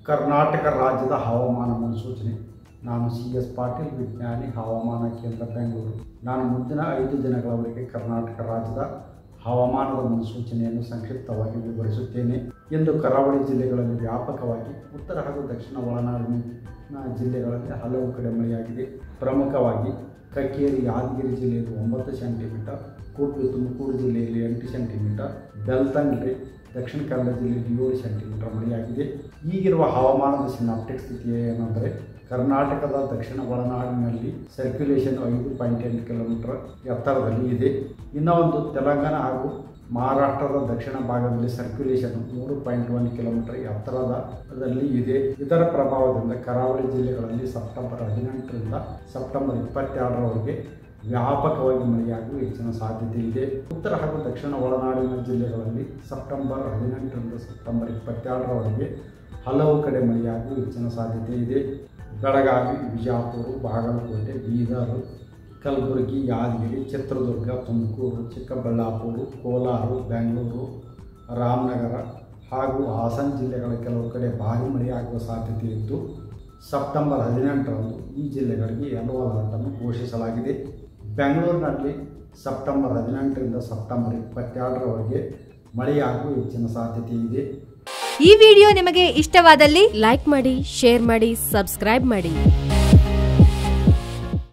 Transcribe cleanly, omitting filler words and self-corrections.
ಕರ್ನಾಟಕ ರಾಜ್ಯದ ಹವಾಮಾನ ಮುನ್ಸೂಚನೆ. ನಾನು CS ಪಾಟೀಲ್, ವಿಜ್ಞಾನಿ, ಹವಾಮಾನ ಕೇಂದ್ರ, ಬೆಂಗಳೂರು. ನಾನು ಮುಂದಿನ 5 ದಿನಗಳವರೆಗೆ ಕರ್ನಾಟಕ ರಾಜ್ಯದ ಹವಾಮಾನದ ಮುನ್ಸೂಚನೆಯನ್ನು ಸಂಕ್ಷಿಪ್ತವಾಗಿ ವಿವರಿಸುತ್ತೇನೆ. ಇಂದು ಕರಾವಳಿ ಜಿಲ್ಲೆಗಳಲ್ಲಿ ವ್ಯಾಪಕವಾಗಿ, ಉತ್ತರ ಹಾಗೂ ದಕ್ಷಿಣ ಒಳನಾಡಿನ ಜಿಲ್ಲೆಗಳಲ್ಲಿ ಹಲವು ಕಡೆ ಮಳೆಯಾಗಿದೆ. ಪ್ರಮುಖವಾಗಿ ಕಕ್ಕೇರಿ, ಯಾದಗಿರಿ ಜಿಲ್ಲೆಯಲ್ಲಿ 9 ಸೆಂಟಿಮೀಟರ್, ಕುಡ್ಲು, ತುಮಕೂರು ಜಿಲ್ಲೆಯಲ್ಲಿ 8 ಸೆಂಟಿಮೀಟರ್, ಬೆಳ್ತಂಗಡಿ, ದಕ್ಷಿಣ ಕನ್ನಡ ಜಿಲ್ಲೆಯಲ್ಲಿ 7 ಸೆಂಟಿಮೀಟರ್ ಮಳೆಯಾಗಿದೆ. ಈಗಿರುವ ಹವಾಮಾನದ ಸಿನಾಪ್ಟಿಕ್ ಸ್ಥಿತಿ ಏನೆಂದರೆ, ಕರ್ನಾಟಕದ ದಕ್ಷಿಣ ಒಳನಾಡಿನಲ್ಲಿ ಸರ್ಕ್ಯುಲೇಷನ್ 5.8 ಕಿಲೋಮೀಟರ್ ಎತ್ತರದಲ್ಲಿ ಇದೆ. ಇನ್ನು ಒಂದು ತೆಲಂಗಾಣ ಹಾಗೂ ಮಹಾರಾಷ್ಟ್ರದ ದಕ್ಷಿಣ ಭಾಗದಲ್ಲಿ ಸರ್ಕ್ಯುಲೇಷನ್ 3.1 ಕಿಲೋಮೀಟರ್ ಎತ್ತರದಲ್ಲಿ ಇದೆ. ಇದರ ಪ್ರಭಾವದಿಂದ ಕರಾವಳಿ ಜಿಲ್ಲೆಗಳಲ್ಲಿ ಸೆಪ್ಟೆಂಬರ್ 18ರಿಂದ ಸೆಪ್ಟೆಂಬರ್ 22ರವರೆಗೆ ವ್ಯಾಪಕವಾಗಿ ಮಳೆಯಾಗುವ ಹೆಚ್ಚಿನ ಸಾಧ್ಯತೆ ಇದೆ. ಉತ್ತರ ಹಾಗೂ ದಕ್ಷಿಣ ಒಳನಾಡಿನ ಜಿಲ್ಲೆಗಳಲ್ಲಿ ಸೆಪ್ಟೆಂಬರ್ 18ರಿಂದ ಸೆಪ್ಟೆಂಬರ್ 22ರವರೆಗೆ ಹಲವು ಕಡೆ ಮಳೆಯಾಗುವ ಹೆಚ್ಚಿನ ಸಾಧ್ಯತೆ ಇದೆ. ಬೆಳಗಾವಿ, ವಿಜಯಪುರ, ಬಾಗಲಕೋಟೆ, ಬೀದರ್, ಕಲಬುರಗಿ, ಯಾದಗಿರಿ, ಚಿತ್ರದುರ್ಗ, ತುಮಕೂರು, ಚಿಕ್ಕಬಳ್ಳಾಪುರ, ಕೋಲಾರ, ಬೆಂಗಳೂರು, ರಾಮನಗರ ಹಾಗೂ ಹಾಸನ ಜಿಲ್ಲೆಗಳ ಕೆಲವು ಕಡೆ ಭಾರೀ ಮಳೆಯಾಗುವ ಸಾಧ್ಯತೆ ಇದ್ದು, ಸೆಪ್ಟೆಂಬರ್ 18ರಂದು ಈ ಜಿಲ್ಲೆಗಳಿಗೆ ಯೆಲ್ಲೋ ಅಲರ್ಟ್ ಅನ್ನು ಘೋಷಿಸಲಾಗಿದೆ. ಬೆಂಗಳೂರಿನಲ್ಲಿ ಸೆಪ್ಟೆಂಬರ್ 18ರಿಂದ ಸೆಪ್ಟೆಂಬರ್ 22ರವರೆಗೆ ಮಳೆಯಾಗುವ ಹೆಚ್ಚಿನ ಸಾಧ್ಯತೆ ಇದೆ. ಈ ವಿಡಿಯೋ ನಿಮಗೆ ಇಷ್ಟವಾದಲ್ಲಿ ಲೈಕ್ ಮಾಡಿ, ಶೇರ್ ಮಾಡಿ, ಸಬ್ಸ್ಕ್ರೈಬ್ ಮಾಡಿ.